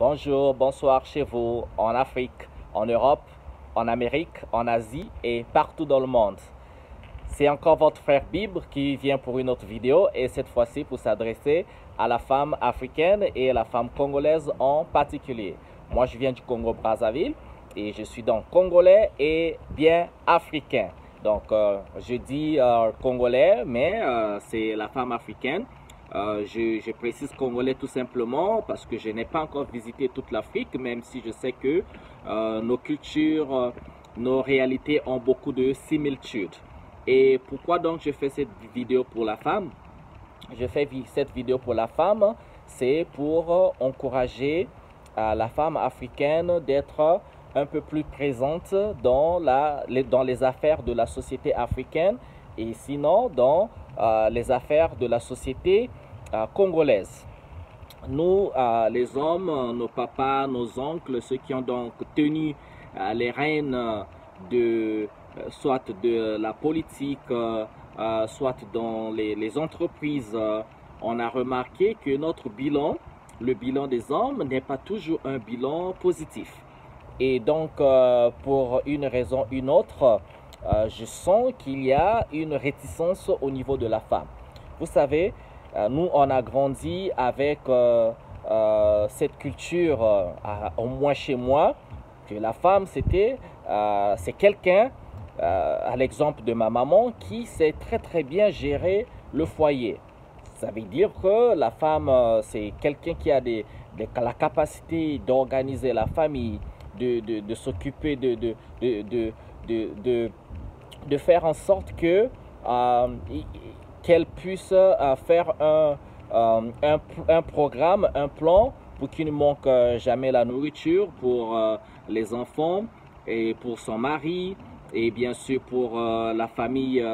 Bonjour, bonsoir chez vous, en Afrique, en Europe, en Amérique, en Asie et partout dans le monde. C'est encore votre frère Bibre qui vient pour une autre vidéo et cette fois-ci pour s'adresser à la femme africaine et à la femme congolaise en particulier. Moi je viens du Congo-Brazzaville et je suis donc congolais et bien africain. Donc je dis congolais mais c'est la femme africaine. Je précise congolais tout simplement parce que je n'ai pas encore visité toute l'Afrique, même si je sais que nos cultures, nos réalités ont beaucoup de similitudes. Et pourquoi donc je fais cette vidéo pour la femme? Je fais cette vidéo pour la femme, c'est pour encourager la femme africaine d'être un peu plus présente dans les affaires de la société africaine et sinon dans les affaires de la société congolaise. Nous, les hommes, nos papas, nos oncles, ceux qui ont donc tenu les rênes soit de la politique, soit dans les entreprises, on a remarqué que notre bilan, le bilan des hommes, n'est pas toujours un bilan positif. Et donc, pour une raison ou une autre, je sens qu'il y a une réticence au niveau de la femme. Vous savez, nous, on a grandi avec cette culture, au moins chez moi, que la femme, c'est quelqu'un, à l'exemple de ma maman, qui sait très bien gérer le foyer. Ça veut dire que la femme, c'est quelqu'un qui a la capacité d'organiser la famille, de s'occuper, de faire en sorte que qu'elle puisse faire un programme, un plan pour qu'il ne manque jamais la nourriture pour les enfants et pour son mari et bien sûr pour la famille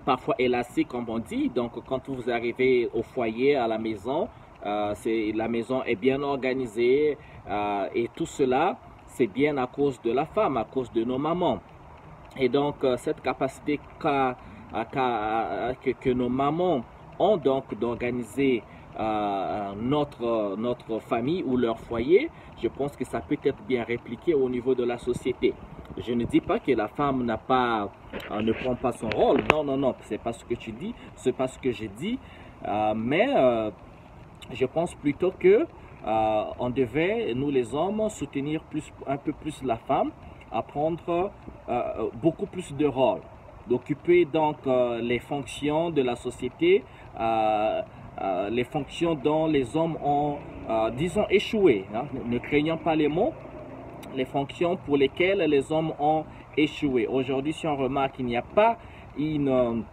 parfois élastiques comme on dit. Donc quand vous arrivez au foyer, à la maison, la maison est bien organisée et tout cela c'est bien à cause de la femme, à cause de nos mamans. Et donc cette capacité que nos mamans ont donc d'organiser notre famille ou leur foyer, je pense que ça peut être bien répliqué au niveau de la société. Je ne dis pas que la femme ne prend pas son rôle. Non, c'est pas ce que tu dis, c'est pas ce que je dis. Mais je pense plutôt que on devait, nous les hommes, soutenir un peu plus la femme, à prendre beaucoup plus de rôle, d'occuper donc les fonctions de la société, les fonctions dont les hommes ont, disons, échoué, hein, ne craignant pas les mots, les fonctions pour lesquelles les hommes ont échoué. Aujourd'hui, si on remarque qu'il n'y a pas une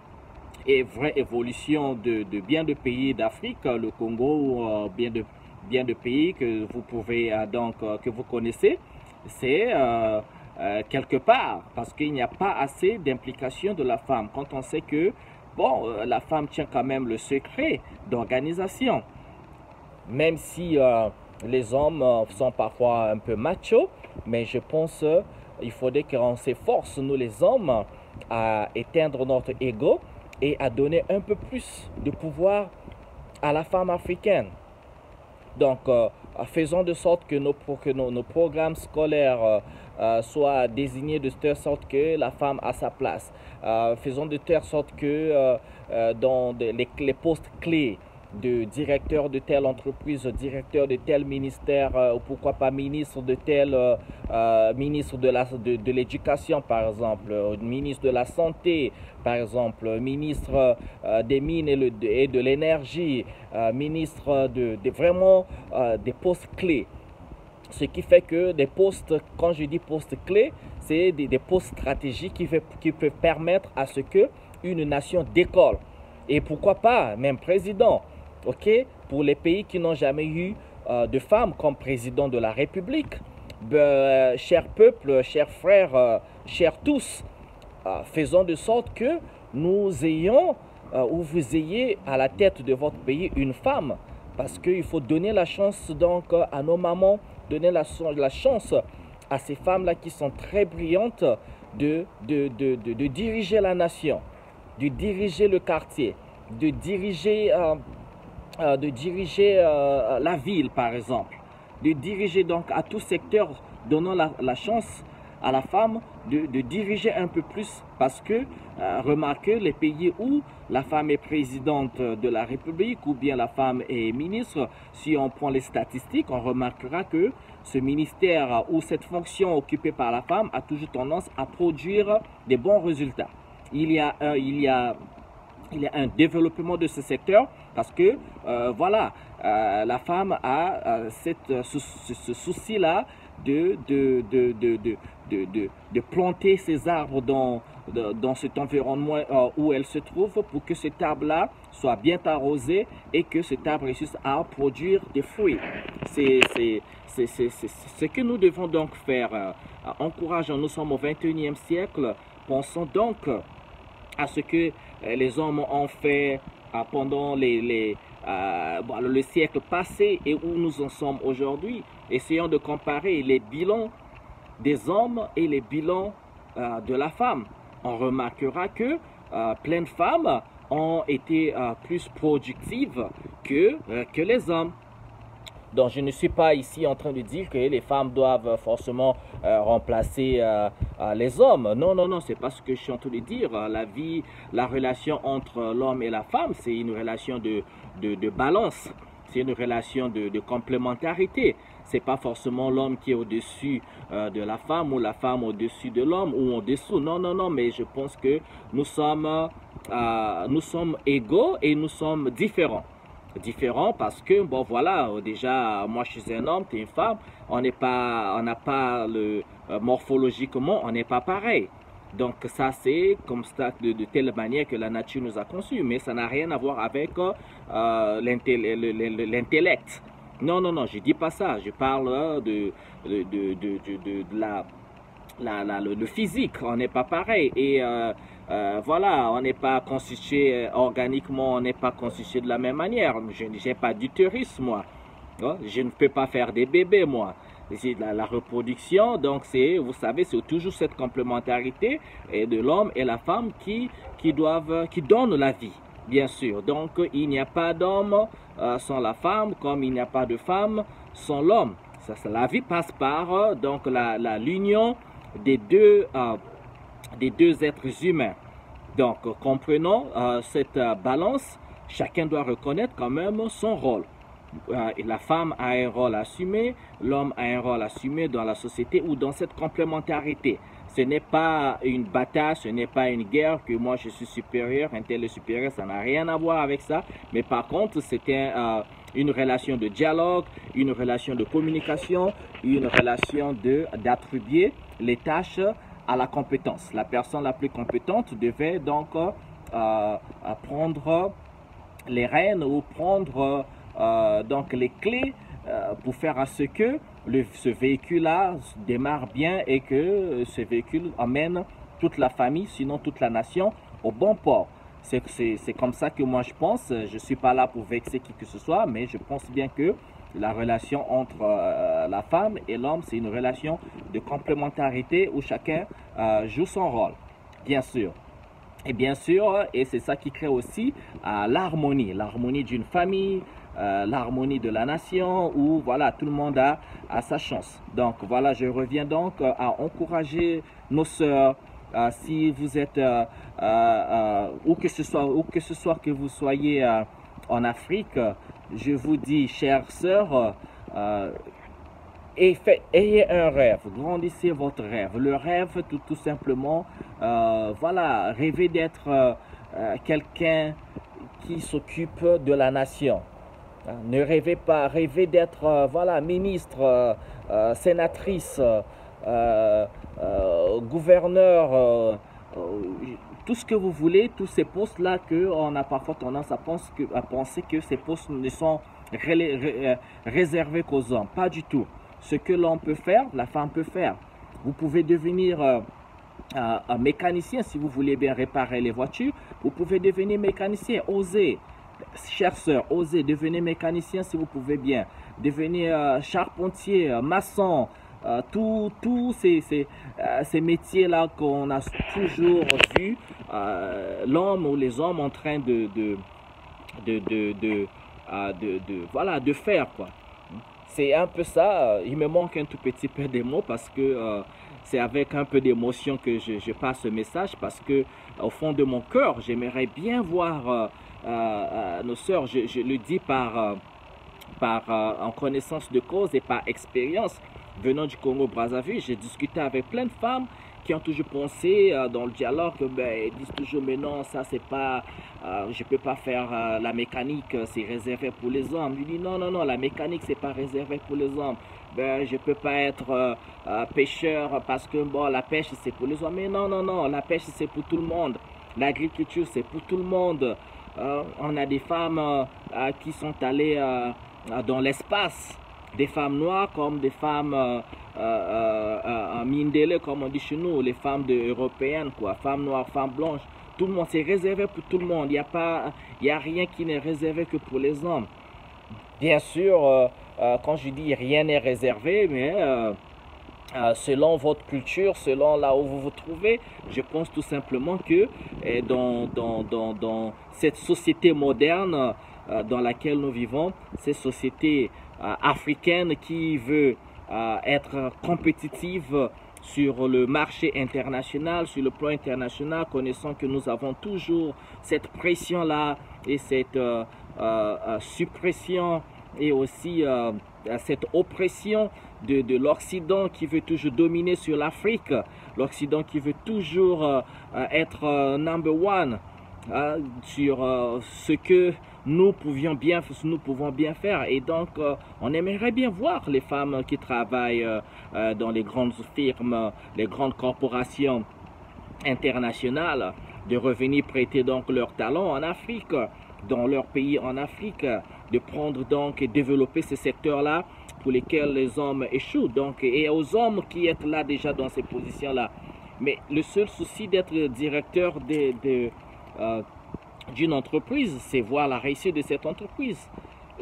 vraie évolution de bien de pays d'Afrique, le Congo, bien de pays que vous pouvez que vous connaissez, c'est quelque part parce qu'il n'y a pas assez d'implication de la femme. Quand on sait que bon, la femme tient quand même le secret d'organisation, même si les hommes sont parfois un peu machos, mais je pense qu'il faudrait qu'on s'efforce, nous les hommes, à éteindre notre ego et à donner un peu plus de pouvoir à la femme africaine. Donc, faisons de sorte que nos programmes scolaires soient désignés de telle sorte que la femme a sa place. Faisons de telle sorte que dans les postes clés de directeur de telle entreprise, directeur de tel ministère, ou pourquoi pas ministre de tel ministre de l'éducation par exemple, ministre de la santé par exemple, ministre des mines et de l'énergie, ministre vraiment des postes clés. Ce qui fait que des postes, quand je dis postes clés, c'est des postes stratégiques qui peuvent permettre à ce que une nation décolle. Et pourquoi pas même président. Ok, pour les pays qui n'ont jamais eu de femmes comme président de la République, chers peuples, chers frères, chers tous, faisons de sorte que nous ayons ou vous ayez à la tête de votre pays une femme, parce qu'il faut donner la chance donc à nos mamans, donner la chance à ces femmes-là qui sont très brillantes de diriger la nation, de diriger le quartier, de diriger de diriger la ville, par exemple, de diriger donc à tout secteur, donnant la chance à la femme de diriger un peu plus, parce que remarquez, les pays où la femme est présidente de la République ou bien la femme est ministre, si on prend les statistiques, on remarquera que ce ministère ou cette fonction occupée par la femme a toujours tendance à produire des bons résultats. Il y a un développement de ce secteur parce que voilà, la femme a ce souci-là de planter ses arbres dans cet environnement où elle se trouve, pour que cet arbre-là soit bien arrosé et que cet arbre réussisse à produire des fruits. C'est ce que nous devons donc faire. Encourageons, nous sommes au 21e siècle, pensons donc à ce que les hommes ont fait pendant le siècle passé et où nous en sommes aujourd'hui. Essayons de comparer les bilans des hommes et les bilans de la femme. On remarquera que plein de femmes ont été plus productives que les hommes. Donc, je ne suis pas ici en train de dire que les femmes doivent forcément remplacer les hommes. Non, non, non, c'est pas ce que je suis en train de dire. La relation entre l'homme et la femme, c'est une relation de balance. C'est une relation de complémentarité. C'est pas forcément l'homme qui est au-dessus de la femme ou la femme au-dessus de l'homme ou en dessous. Non, non, non, mais je pense que nous sommes égaux et nous sommes différents. Différent parce que bon voilà, déjà moi je suis un homme, tu es une femme, on n'a pas morphologiquement on n'est pas pareil. Donc ça c'est comme ça de telle manière que la nature nous a conçus, mais ça n'a rien à voir avec l'intellect. Non non non, je dis pas ça, je parle le physique, on n'est pas pareil et voilà, on n'est pas constitué organiquement, on n'est pas constitué de la même manière. Je n'ai pas d'utérus, moi. Je ne peux pas faire des bébés, moi. C'est la reproduction, donc vous savez, c'est toujours cette complémentarité de l'homme et la femme qui donnent la vie, bien sûr. Donc, il n'y a pas d'homme sans la femme, comme il n'y a pas de femme sans l'homme. La vie passe par donc l'union des deux êtres humains. Donc, comprenons cette balance. Chacun doit reconnaître quand même son rôle. La femme a un rôle à assumer, l'homme a un rôle à assumer dans la société ou dans cette complémentarité. Ce n'est pas une bataille, ce n'est pas une guerre que moi je suis supérieur, un tel est supérieur, ça n'a rien à voir avec ça. Mais par contre, c'était une relation de dialogue, une relation de communication, une relation d'attribuer les tâches à la compétence. La personne la plus compétente devait donc prendre les rênes ou prendre donc les clés pour faire à ce que ce véhicule-là démarre bien et que ce véhicule amène toute la famille, sinon toute la nation, au bon port. C'est comme ça que moi je pense. Je ne suis pas là pour vexer qui que ce soit, mais je pense bien que la relation entre la femme et l'homme, c'est une relation de complémentarité où chacun joue son rôle, bien sûr. Et bien sûr, et c'est ça qui crée aussi l'harmonie d'une famille, l'harmonie de la nation, où voilà, tout le monde a sa chance. Donc voilà, je reviens donc à encourager nos sœurs, si vous êtes, où que ce soit que vous soyez en Afrique, je vous dis, chères sœurs, ayez un rêve, grandissez votre rêve. Le rêve, tout simplement, voilà, rêvez d'être quelqu'un qui s'occupe de la nation. Ne rêvez pas, rêvez d'être, voilà, ministre, sénatrice, gouverneur, tout ce que vous voulez, tous ces postes-là qu'on a parfois tendance à penser que ces postes ne sont réservés qu'aux hommes. Pas du tout. Ce que l'homme peut faire, la femme peut faire. Vous pouvez devenir un mécanicien si vous voulez bien réparer les voitures. Vous pouvez devenir mécanicien, osez. Chers sœurs, osez, devenir mécanicien si vous pouvez bien. Devenir charpentier, maçon, tous ces métiers-là qu'on a toujours vus, l'homme ou les hommes en train voilà, de faire, quoi. C'est un peu ça. Il me manque un tout petit peu des mots parce que c'est avec un peu d'émotion que je passe ce message parce que au fond de mon cœur, j'aimerais bien voir nos sœurs. Je le dis en connaissance de cause et par expérience. Venant du Congo-Brazzaville, j'ai discuté avec plein de femmes qui ont toujours pensé dans le dialogue, ben, ils disent toujours mais non, ça c'est pas, je peux pas faire la mécanique, c'est réservé pour les hommes. Je dis non, non, non, la mécanique c'est pas réservé pour les hommes. Ben, je peux pas être pêcheur parce que bon, la pêche c'est pour les hommes. Mais non, non, non, la pêche c'est pour tout le monde. L'agriculture c'est pour tout le monde. On a des femmes qui sont allées dans l'espace, des femmes noires comme des femmes mindele, comme on dit chez nous, les femmes européennes, quoi, femmes noires, femmes blanches. Tout le monde, c'est réservé pour tout le monde. Il y a rien qui n'est réservé que pour les hommes. Bien sûr, quand je dis rien n'est réservé, mais selon votre culture, selon là où vous vous trouvez, je pense tout simplement que dans cette société moderne dans laquelle nous vivons, cette société africaine qui veut être compétitive sur le marché international, sur le plan international, connaissant que nous avons toujours cette pression-là et cette suppression et aussi cette oppression de l'Occident qui veut toujours dominer sur l'Afrique, l'Occident qui veut toujours être number one sur ce que nous pouvons bien faire. Et donc, on aimerait bien voir les femmes qui travaillent dans les grandes firmes, les grandes corporations internationales, de revenir prêter donc leurs talents en Afrique, dans leur pays en Afrique, de prendre donc et développer ces secteurs-là pour lesquels les hommes échouent. Donc, et aux hommes qui sont là déjà dans ces positions-là. Mais le seul souci d'être directeur d'une entreprise, c'est voir la réussite de cette entreprise.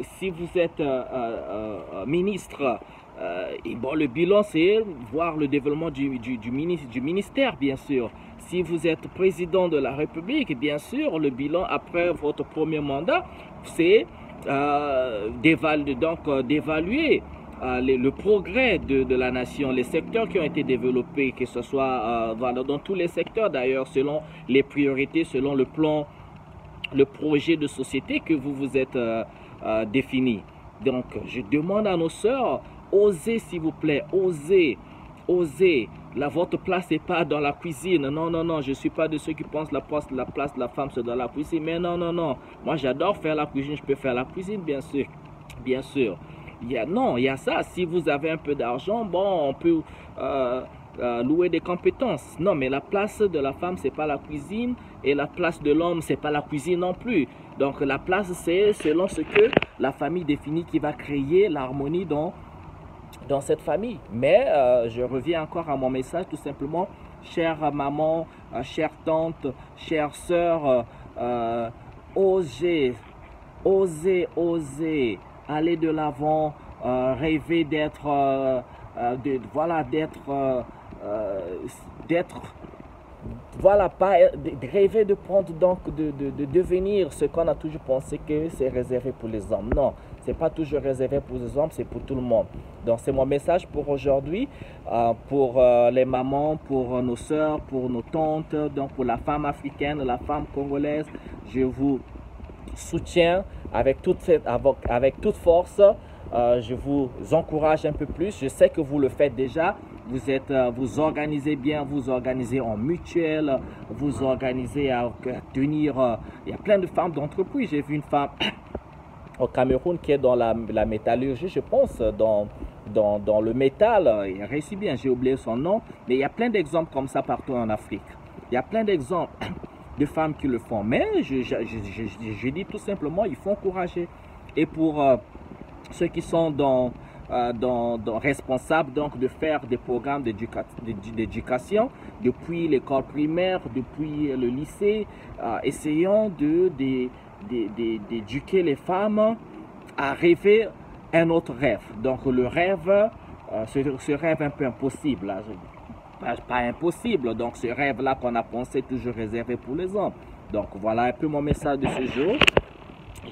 Si vous êtes ministre, et bon, le bilan, c'est voir le développement du ministère, bien sûr. Si vous êtes président de la République, bien sûr, le bilan après votre premier mandat, c'est d'évaluer le progrès de la nation, les secteurs qui ont été développés, que ce soit dans tous les secteurs d'ailleurs, selon les priorités, selon le plan, le projet de société que vous vous êtes défini. Donc, je demande à nos sœurs, osez s'il vous plaît, osez, osez. Votre place n'est pas dans la cuisine. Non, non, non, je ne suis pas de ceux qui pensent la place de la femme c'est dans la cuisine. Mais non, non, non. Moi, j'adore faire la cuisine. Je peux faire la cuisine, bien sûr. Bien sûr. Il y a ça. Si vous avez un peu d'argent, bon, on peut louer des compétences. Non, mais la place de la femme, c'est pas la cuisine. Et la place de l'homme, c'est pas la cuisine non plus. Donc, la place, c'est selon ce que la famille définit qui va créer l'harmonie dans cette famille. Mais je reviens encore à mon message, tout simplement, chère maman, chère tante, chère sœur, osez, osez, osez, aller de l'avant, rêver d'être, voilà, pas rêver de prendre donc de devenir ce qu'on a toujours pensé que c'est réservé pour les hommes. Non, c'est pas toujours réservé pour les hommes, c'est pour tout le monde. Donc c'est mon message pour aujourd'hui, pour les mamans, pour nos sœurs, pour nos tantes, donc pour la femme africaine, la femme congolaise. Je vous soutiens avec toute force. Je vous encourage un peu plus. Je sais que vous le faites déjà. Vous organisez bien, vous organisez en mutuelle, vous organisez à tenir. Il y a plein de femmes d'entreprise. J'ai vu une femme au Cameroun qui est dans la métallurgie, je pense, dans le métal. Il réussit bien, j'ai oublié son nom. Mais il y a plein d'exemples comme ça partout en Afrique. Il y a plein d'exemples de femmes qui le font. Mais je dis tout simplement, il faut encourager. Et pour ceux qui sont responsables donc de faire des programmes d'éducation depuis l'école primaire, depuis le lycée, essayons d'éduquer les femmes à rêver un autre rêve. Donc le rêve, ce rêve un peu impossible, là, pas impossible, donc ce rêve-là qu'on a pensé toujours réservé pour les hommes. Donc voilà un peu mon message de ce jour.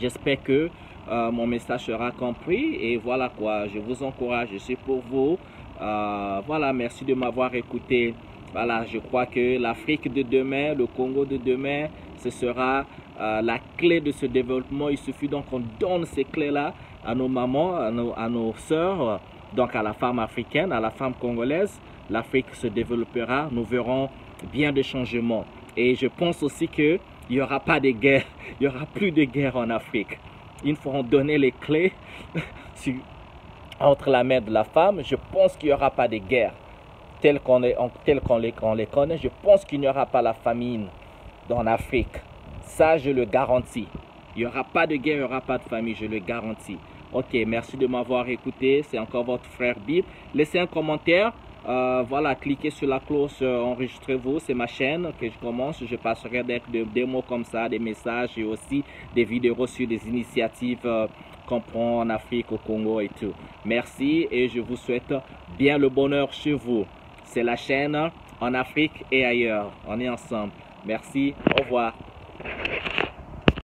J'espère que mon message sera compris. Et voilà quoi, je vous encourage, je suis pour vous. Voilà, merci de m'avoir écouté. Voilà, je crois que l'Afrique de demain, le Congo de demain, ce sera la clé de ce développement. Il suffit donc qu'on donne ces clés-là à nos mamans, à nos sœurs, donc à la femme africaine, à la femme congolaise. L'Afrique se développera, nous verrons bien de changements. Et je pense aussi qu'il n'y aura pas de guerre, il n'y aura plus de guerre en Afrique. Ils feront donner les clés entre la main de la femme. Je pense qu'il n'y aura pas de guerre telles qu'on les connaît. Je pense qu'il n'y aura pas la famine en Afrique. Ça, je le garantis. Il n'y aura pas de guerre, il n'y aura pas de famine, je le garantis. Ok, merci de m'avoir écouté. C'est encore votre frère Bip. Laissez un commentaire. Voilà, cliquez sur la cloche, enregistrez-vous. C'est ma chaîne que je commence. Je passerai des mots comme ça, des messages et aussi des vidéos sur des initiatives qu'on prend en Afrique, au Congo et tout. Merci et je vous souhaite bien le bonheur chez vous. C'est la chaîne en Afrique et ailleurs. On est ensemble. Merci. Au revoir.